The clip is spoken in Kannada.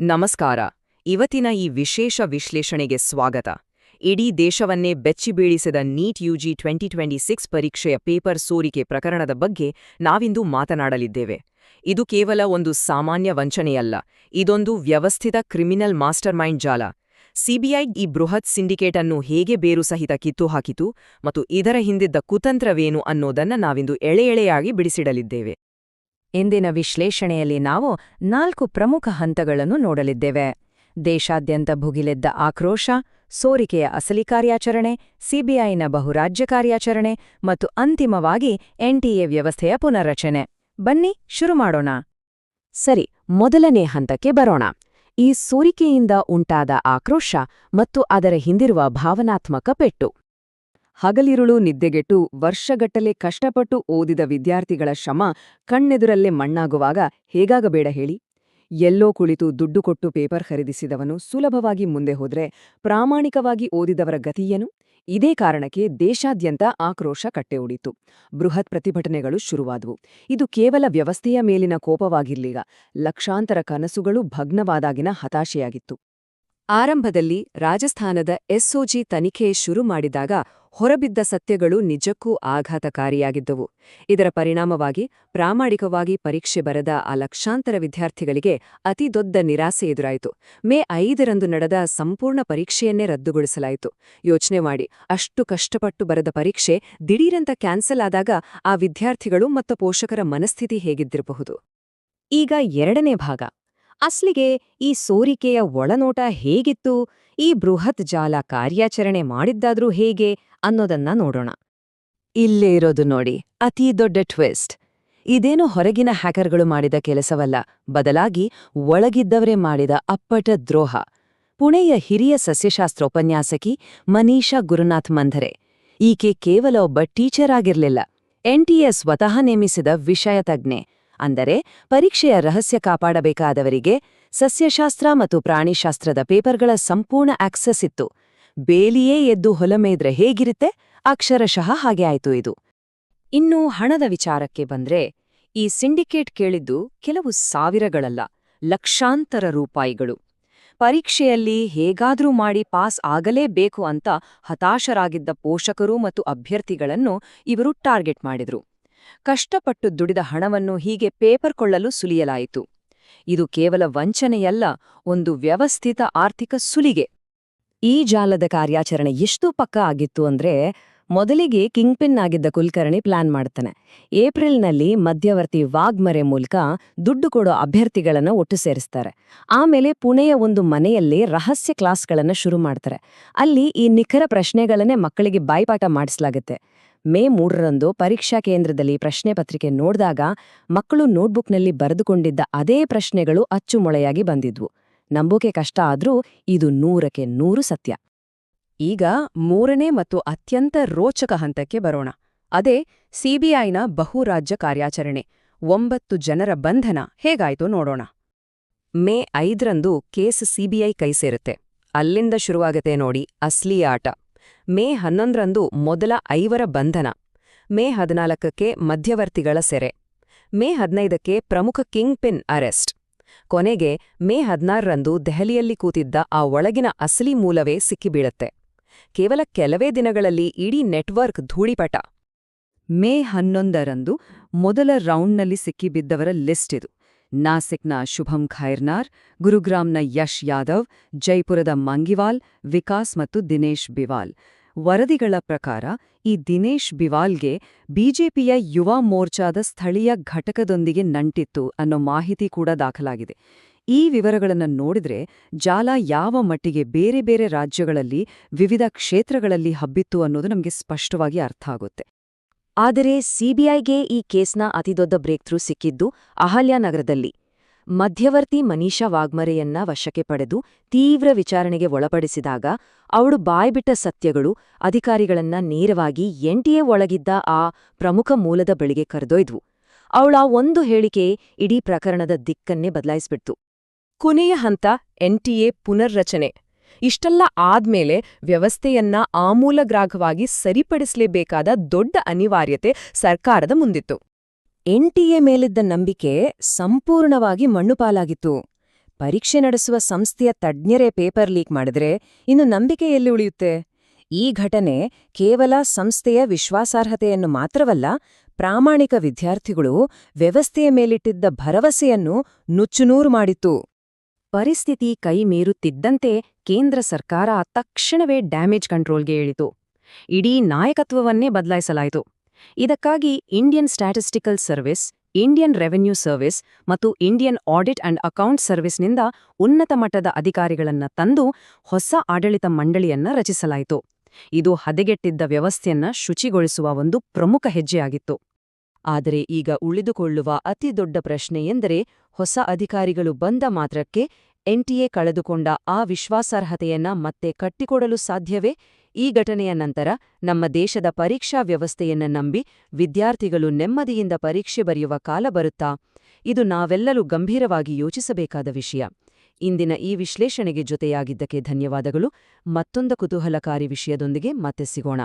ನಮಸ್ಕಾರ. ಇವತ್ತಿನ ಈ ವಿಶೇಷ ವಿಶ್ಲೇಷಣೆಗೆ ಸ್ವಾಗತ. ಇಡೀ ದೇಶವನ್ನೇ ಬೆಚ್ಚಿಬೀಳಿಸಿದ ನೀಟ್ ಯುಜಿ 2026 ಪರೀಕ್ಷೆಯ ಪೇಪರ್ ಸೋರಿಕೆ ಪ್ರಕರಣದ ಬಗ್ಗೆ ನಾವಿಂದು ಮಾತನಾಡಲಿದ್ದೇವೆ. ಇದು ಕೇವಲ ಒಂದು ಸಾಮಾನ್ಯ ವಂಚನೆಯಲ್ಲ, ಇದೊಂದು ವ್ಯವಸ್ಥಿತ ಕ್ರಿಮಿನಲ್ ಮಾಸ್ಟರ್ ಮೈಂಡ್ ಜಾಲ. ಸಿಬಿಐ ಈ ಬೃಹತ್ ಸಿಂಡಿಕೇಟ್ ಅನ್ನು ಹೇಗೆ ಬೇರು ಸಹಿತ ಕಿತ್ತು ಹಾಕಿತು ಮತ್ತು ಇದರ ಹಿಂದಿದ್ದ ಕುತಂತ್ರವೇನು ಅನ್ನೋದನ್ನ ನಾವಿಂದು ಎಳೆಯಾಗಿ ಬಿಡಿಸಿಡಲಿದ್ದೇವೆ. ಇಂದಿನ ವಿಶ್ಲೇಷಣೆಯಲ್ಲಿ ನಾವು 4 ಪ್ರಮುಖ ಹಂತಗಳನ್ನು ನೋಡಲಿದ್ದೇವೆ. ದೇಶಾದ್ಯಂತ ಭುಗಿಲೆದ್ದ ಆಕ್ರೋಶ, ಸೋರಿಕೆಯ ಅಸಲಿ ಕಾರ್ಯಾಚರಣೆ, ಸಿಬಿಐನ ಬಹುರಾಜ್ಯ ಕಾರ್ಯಾಚರಣೆ ಮತ್ತು ಅಂತಿಮವಾಗಿ ಎನ್ಟಿಎ ವ್ಯವಸ್ಥೆಯ ಪುನರ್ರಚನೆ. ಬನ್ನಿ ಶುರು ಮಾಡೋಣ. ಸರಿ, ಮೊದಲನೇ ಹಂತಕ್ಕೆ ಬರೋಣ. ಈ ಸೋರಿಕೆಯಿಂದ ಉಂಟಾದ ಆಕ್ರೋಶ ಮತ್ತು ಅದರ ಹಿಂದಿರುವ ಭಾವನಾತ್ಮಕ ಪೆಟ್ಟು. ಹಗಲಿರುಳು ನಿದ್ದೆಗೆಟ್ಟು ವರ್ಷಗಟ್ಟಲೆ ಕಷ್ಟಪಟ್ಟು ಓದಿದ ವಿದ್ಯಾರ್ಥಿಗಳ ಶ್ರಮ ಕಣ್ಣೆದುರಲ್ಲೇ ಮಣ್ಣಾಗುವಾಗ ಹೇಗಾಗಬೇಡ ಹೇಳಿ? ಎಲ್ಲೋ ಕುಳಿತು ದುಡ್ಡು ಕೊಟ್ಟು ಪೇಪರ್ ಖರೀದಿಸಿದವನು ಸುಲಭವಾಗಿ ಮುಂದೆ ಹೋದ್ರೆ ಪ್ರಾಮಾಣಿಕವಾಗಿ ಓದಿದವರ ಗತಿಯೇನು? ಇದೇ ಕಾರಣಕ್ಕೆ ದೇಶಾದ್ಯಂತ ಆಕ್ರೋಶ ಕಟ್ಟೆಯೊಡೀತು. ಬೃಹತ್ ಪ್ರತಿಭಟನೆಗಳು ಶುರುವಾದವು. ಇದು ಕೇವಲ ವ್ಯವಸ್ಥೆಯ ಮೇಲಿನ ಕೋಪವಾಗಿರ್ಲಿಲ್ಲ, ಲಕ್ಷಾಂತರ ಕನಸುಗಳು ಭಗ್ನವಾದಾಗಿನ ಹತಾಶೆಯಾಗಿತ್ತು. ಆರಂಭದಲ್ಲಿ ರಾಜಸ್ಥಾನದ ಎಸ್ಒಜಿ ತನಿಖೆ ಶುರು ಮಾಡಿದಾಗ ಹೊರಬಿದ್ದ ಸತ್ಯಗಳು ನಿಜಕ್ಕೂ ಆಘಾತಕಾರಿಯಾಗಿದ್ದವು. ಇದರ ಪರಿಣಾಮವಾಗಿ ಪ್ರಾಮಾಣಿಕವಾಗಿ ಪರೀಕ್ಷೆ ಬರೆದ ಆ ಲಕ್ಷಾಂತರ ವಿದ್ಯಾರ್ಥಿಗಳಿಗೆ ಅತಿ ದೊಡ್ಡ ನಿರಾಸೆ ಎದುರಾಯಿತು. ಮೇ 5ರಂದು ನಡೆದ ಸಂಪೂರ್ಣ ಪರೀಕ್ಷೆಯನ್ನೇ ರದ್ದುಗೊಳಿಸಲಾಯಿತು. ಯೋಚನೆ ಮಾಡಿ, ಅಷ್ಟು ಕಷ್ಟಪಟ್ಟು ಬರೆದ ಪರೀಕ್ಷೆ ದಿಢೀರಂತ ಕ್ಯಾನ್ಸಲ್ ಆದಾಗ ಆ ವಿದ್ಯಾರ್ಥಿಗಳು ಮತ್ತು ಪೋಷಕರ ಮನಸ್ಥಿತಿ ಹೇಗಿದ್ದಿರಬಹುದು? ಈಗ ಎರಡನೇ ಭಾಗ. ಅಸ್ಲಿಗೆ ಈ ಸೋರಿಕೆಯ ಒಳನೋಟ ಹೇಗಿತ್ತು, ಈ ಬೃಹತ್ ಜಾಲ ಕಾರ್ಯಾಚರಣೆ ಮಾಡಿದ್ದಾದ್ರೂ ಹೇಗೆ ಅನ್ನೋದನ್ನ ನೋಡೋಣ. ಇಲ್ಲೇ ಇರೋದು ನೋಡಿ ಅತೀ ದೊಡ್ಡ ಟ್ವಿಸ್ಟ್. ಇದೇನು ಹೊರಗಿನ ಹ್ಯಾಕರ್ಗಳು ಮಾಡಿದ ಕೆಲಸವಲ್ಲ, ಬದಲಾಗಿ ಒಳಗಿದ್ದವರೇ ಮಾಡಿದ ಅಪ್ಪಟ ದ್ರೋಹ. ಪುಣೆಯ ಹಿರಿಯ ಸಸ್ಯಶಾಸ್ತ್ರ ಉಪನ್ಯಾಸಕಿ ಮನೀಷಾ ಗುರುನಾಥ್ ಮಂಧರೆ. ಈಕೆ ಕೇವಲ ಒಬ್ಬ ಟೀಚರ್ ಆಗಿರ್ಲಿಲ್ಲ, ಎನ್ಟಿಎ ಸ್ವತಃ ನೇಮಿಸಿದ ವಿಷಯ ತಜ್ಞೆ. ಅಂದರೆ ಪರೀಕ್ಷೆಯ ರಹಸ್ಯ ಕಾಪಾಡಬೇಕಾದವರಿಗೆ ಸಸ್ಯಶಾಸ್ತ್ರ ಮತ್ತು ಪ್ರಾಣಿಶಾಸ್ತ್ರದ ಪೇಪರ್ಗಳ ಸಂಪೂರ್ಣ ಆಕ್ಸೆಸ್ ಇತ್ತು. ಬೇಲಿಯೇ ಎದ್ದು ಹೊಲಮೇದ್ರೆ ಹೇಗಿರುತ್ತೆ, ಅಕ್ಷರಶಃ ಹಾಗೆ ಆಯ್ತು ಇದು. ಇನ್ನು ಹಣದ ವಿಚಾರಕ್ಕೆ ಬಂದ್ರೆ, ಈ ಸಿಂಡಿಕೇಟ್ ಕೇಳಿದ್ದು ಕೆಲವು ಸಾವಿರಗಳಲ್ಲ, ಲಕ್ಷಾಂತರ ರೂಪಾಯಿಗಳು. ಪರೀಕ್ಷೆಯಲ್ಲಿ ಹೇಗಾದ್ರೂ ಮಾಡಿ ಪಾಸ್ ಆಗಲೇಬೇಕು ಅಂತ ಹತಾಶರಾಗಿದ್ದ ಪೋಷಕರು ಮತ್ತು ಅಭ್ಯರ್ಥಿಗಳನ್ನು ಇವರು ಟಾರ್ಗೆಟ್ ಮಾಡಿದ್ರು. ಕಷ್ಟಪಟ್ಟು ದುಡಿದ ಹಣವನ್ನು ಹೀಗೆ ಪೇಪರ್ ಕೊಳ್ಳಲು ಸುಲಿಯಲಾಯಿತು. ಇದು ಕೇವಲ ವಂಚನೆಯಲ್ಲ, ಒಂದು ವ್ಯವಸ್ಥಿತ ಆರ್ಥಿಕ ಸುಲಿಗೆ. ಈ ಜಾಲದ ಕಾರ್ಯಾಚರಣೆ ಎಷ್ಟು ಪಕ್ಕಾ ಆಗಿತ್ತು ಅಂದ್ರೆ, ಮೊದಲಿಗೆ ಕಿಂಗ್ಪಿನ್ ಆಗಿದ್ದ ಕುಲಕರ್ಣಿ ಪ್ಲಾನ್ ಮಾಡ್ತಾನೆ. ಏಪ್ರಿಲ್ನಲ್ಲಿ ಮಧ್ಯವರ್ತಿ ವಾಗ್ಮರೆ ಮೂಲಕ ದುಡ್ಡು ಕೊಡೋ ಅಭ್ಯರ್ಥಿಗಳನ್ನ ಒಟ್ಟು ಸೇರಿಸ್ತಾರೆ. ಆಮೇಲೆ ಪುಣೆಯ ಒಂದು ಮನೆಯಲ್ಲಿ ರಹಸ್ಯ ಕ್ಲಾಸ್ಗಳನ್ನ ಶುರು ಮಾಡ್ತಾರೆ. ಅಲ್ಲಿ ಈ ನಿಖರ ಪ್ರಶ್ನೆಗಳನ್ನೇ ಮಕ್ಕಳಿಗೆ ಬಾಯ್ಪಾಠ ಮಾಡಿಸಲಾಗುತ್ತೆ. ಮೇ 3ರಂದು ಪರೀಕ್ಷಾ ಕೇಂದ್ರದಲ್ಲಿ ಪ್ರಶ್ನೆ ಪತ್ರಿಕೆ ನೋಡಿದಾಗ ಮಕ್ಕಳು ನೋಟ್ಬುಕ್ನಲ್ಲಿ ಬರೆದುಕೊಂಡಿದ್ದ ಅದೇ ಪ್ರಶ್ನೆಗಳು ಅಚ್ಚುಮೊಳೆಯಾಗಿ ಬಂದಿದ್ವು. ನಂಬೋಕೆ ಕಷ್ಟ ಆದ್ರೂ ಇದು 100ಕ್ಕೆ 100 ಸತ್ಯ. ಈಗ ಮೂರನೇ ಮತ್ತು ಅತ್ಯಂತ ರೋಚಕ ಹಂತಕ್ಕೆ ಬರೋಣ. ಅದೇ ಸಿಬಿಐನ ಬಹುರಾಜ್ಯ ಕಾರ್ಯಾಚರಣೆ. 9 ಜನರ ಬಂಧನ ಹೇಗಾಯ್ತೋ ನೋಡೋಣ. ಮೇ 5ರಂದು ಕೇಸ್ ಸಿಬಿಐ ಕೈ ಸೇರುತ್ತೆ. ಅಲ್ಲಿಂದ ಶುರುವಾಗತ್ತೆ ನೋಡಿ ಅಸ್ಲಿ ಆಟ. ಮೇ 11ರಂದು ಮೊದಲ 5 ಬಂಧನ. ಮೇ 14ಕ್ಕೆ ಮಧ್ಯವರ್ತಿಗಳ ಸೆರೆ. ಮೇ 15ಕ್ಕೆ ಪ್ರಮುಖ ಕಿಂಗ್ ಪಿನ್ ಅರೆಸ್ಟ್. ಕೊನೆಗೆ ಮೇ 16ರಂದು ದೆಹಲಿಯಲ್ಲಿ ಕೂತಿದ್ದ ಆ ಒಳಗಿನ ಅಸಲಿ ಮೂಲವೇ ಸಿಕ್ಕಿಬೀಳತ್ತೆ. ಕೇವಲ ಕೆಲವೇ ದಿನಗಳಲ್ಲಿ ಇಡೀ ನೆಟ್ವರ್ಕ್ ಧೂಳಿಪಟ. ಮೇ 11ರಂದು ಮೊದಲ ರೌಂಡ್ನಲ್ಲಿ ಸಿಕ್ಕಿಬಿದ್ದವರ ಲಿಸ್ಟ್ ಇದು. ನಾಸಿಕ್ನ ಶುಭಂ ಖೈರ್ನಾರ್, ಗುರುಗ್ರಾಮ್ನ ಯಶ್ ಯಾದವ್, ಜೈಪುರದ ಮಂಗಿವಾಲ್, ವಿಕಾಸ್ ಮತ್ತು ದಿನೇಶ್ ಬಿವಾಲ್. ವರದಿಗಳ ಪ್ರಕಾರ ಈ ದಿನೇಶ್ ಬಿವಾಲ್ಗೆ ಬಿಜೆಪಿಯ ಯುವ ಮೋರ್ಚಾದ ಸ್ಥಳೀಯ ಘಟಕದೊಂದಿಗೆ ನಂಟಿತ್ತು ಅನ್ನೋ ಮಾಹಿತಿ ಕೂಡ ದಾಖಲಾಗಿದೆ. ಈ ವಿವರಗಳನ್ನು ನೋಡಿದ್ರೆ ಜಾಲ ಯಾವ ಮಟ್ಟಿಗೆ ಬೇರೆ ಬೇರೆ ರಾಜ್ಯಗಳಲ್ಲಿ ವಿವಿಧ ಕ್ಷೇತ್ರಗಳಲ್ಲಿ ಹಬ್ಬಿತ್ತು ಅನ್ನೋದು ನಮಗೆ ಸ್ಪಷ್ಟವಾಗಿ ಅರ್ಥ ಆಗುತ್ತೆ. ಆದರೆ ಸಿಬಿಐಗೆ ಈ ಕೇಸ್ನ ಅತಿದೊಡ್ಡ ಬ್ರೇಕ್ ಥ್ರೂ ಸಿಕ್ಕಿದ್ದು ಅಹಲ್ಯಾನಗರದಲ್ಲಿ. ಮಧ್ಯವರ್ತಿ ಮನೀಷಾ ವಾಗ್ಮರೆಯನ್ನ ವಶಕ್ಕೆ ಪಡೆದು ತೀವ್ರ ವಿಚಾರಣೆಗೆ ಒಳಪಡಿಸಿದಾಗ ಅವಳು ಬಾಯ್ಬಿಟ್ಟ ಸತ್ಯಗಳು ಅಧಿಕಾರಿಗಳನ್ನ ನೇರವಾಗಿ ಎನ್ಟಿಎ ಒಳಗಿದ್ದ ಆ ಪ್ರಮುಖ ಮೂಲದ ಬಳಿಗೆ ಕರೆದೊಯ್ದ್ವು. ಅವಳ ಒಂದು ಹೇಳಿಕೆ ಇಡೀ ಪ್ರಕರಣದ ದಿಕ್ಕನ್ನೇ ಬದಲಾಯಿಸ್ಬಿಡ್ತು. ಕೊನೆಯ ಹಂತ ಎನ್ಟಿಎ ಪುನರ್ರಚನೆ. ಇಷ್ಟೆಲ್ಲ ಆದ್ಮೇಲೆ ವ್ಯವಸ್ಥೆಯನ್ನ ಆಮೂಲಗ್ರಾಹವಾಗಿ ಸರಿಪಡಿಸಲೇಬೇಕಾದ ದೊಡ್ಡ ಅನಿವಾರ್ಯತೆ ಸರ್ಕಾರದ ಮುಂದಿತ್ತು. ಎನ್ಟಿಎ ಮೇಲಿದ್ದ ನಂಬಿಕೆ ಸಂಪೂರ್ಣವಾಗಿ ಮಣ್ಣುಪಾಲಾಗಿತ್ತು. ಪರೀಕ್ಷೆ ನಡೆಸುವ ಸಂಸ್ಥೆಯ ತಜ್ಞರೇ ಪೇಪರ್ ಲೀಕ್ ಮಾಡಿದ್ರೆ ಇನ್ನು ನಂಬಿಕೆ ಎಲ್ಲಿ ಉಳಿಯುತ್ತೆ? ಈ ಘಟನೆ ಕೇವಲ ಸಂಸ್ಥೆಯ ವಿಶ್ವಾಸಾರ್ಹತೆಯನ್ನು ಮಾತ್ರವಲ್ಲ, ಪ್ರಾಮಾಣಿಕ ವಿದ್ಯಾರ್ಥಿಗಳು ವ್ಯವಸ್ಥೆಯ ಮೇಲಿಟ್ಟಿದ್ದ ಭರವಸೆಯನ್ನು ನುಚ್ಚುನೂರು ಮಾಡಿತು. ಪರಿಸ್ಥಿತಿ ಕೈ ಮೀರುತ್ತಿದ್ದಂತೆ ಕೇಂದ್ರ ಸರ್ಕಾರ ತಕ್ಷಣವೇ ಡ್ಯಾಮೇಜ್ ಕಂಟ್ರೋಲ್ಗೆ ಇಳಿತು. ಇಡೀ ನಾಯಕತ್ವವನ್ನೇ ಬದಲಾಯಿಸಲಾಯಿತು. ಇದಕ್ಕಾಗಿ Indian statistical service, Indian revenue service ಮತ್ತು ಇಂಡಿಯನ್ ಆಡಿಟ್ ಅಂಡ್ ಅಕೌಂಟ್ ಸರ್ವಿಸ್ನಿಂದ ಉನ್ನತ ಮಟ್ಟದ ಅಧಿಕಾರಿಗಳನ್ನ ತಂದು ಹೊಸ ಆಡಳಿತ ಮಂಡಳಿಯನ್ನ ರಚಿಸಲಾಯಿತು. ಇದು ಹದಗೆಟ್ಟಿದ್ದ ವ್ಯವಸ್ಥೆಯನ್ನ ಶುಚಿಗೊಳಿಸುವ ಒಂದು ಪ್ರಮುಖ ಹೆಜ್ಜೆಯಾಗಿತ್ತು. ಆದರೆ ಈಗ ಉಳಿದುಕೊಳ್ಳುವ ಅತಿದೊಡ್ಡ ಪ್ರಶ್ನೆ ಎಂದರೆ, ಹೊಸ ಅಧಿಕಾರಿಗಳು ಬಂದ ಮಾತ್ರಕ್ಕೆ ಎನ್ಟಿಎ ಕಳೆದುಕೊಂಡ ಆ ವಿಶ್ವಾಸಾರ್ಹತೆಯನ್ನ ಮತ್ತೆ ಕಟ್ಟಿಕೊಡಲು ಸಾಧ್ಯವೇ? ಈ ಘಟನೆಯ ನಂತರ ನಮ್ಮ ದೇಶದ ಪರೀಕ್ಷಾ ವ್ಯವಸ್ಥೆಯನ್ನ ನಂಬಿ ವಿದ್ಯಾರ್ಥಿಗಳು ನೆಮ್ಮದಿಯಿಂದ ಪರೀಕ್ಷೆ ಬರೆಯುವ ಕಾಲ ಬರುತ್ತಾ? ಇದು ನಾವೆಲ್ಲರೂ ಗಂಭೀರವಾಗಿ ಯೋಚಿಸಬೇಕಾದ ವಿಷಯ. ಇಂದಿನ ಈ ವಿಶ್ಲೇಷಣೆಗೆ ಜೊತೆಯಾಗಿದ್ದಕ್ಕೆ ಧನ್ಯವಾದಗಳು. ಮತ್ತೊಂದು ಕುತೂಹಲಕಾರಿ ವಿಷಯದೊಂದಿಗೆ ಮತ್ತೆ ಸಿಗೋಣ.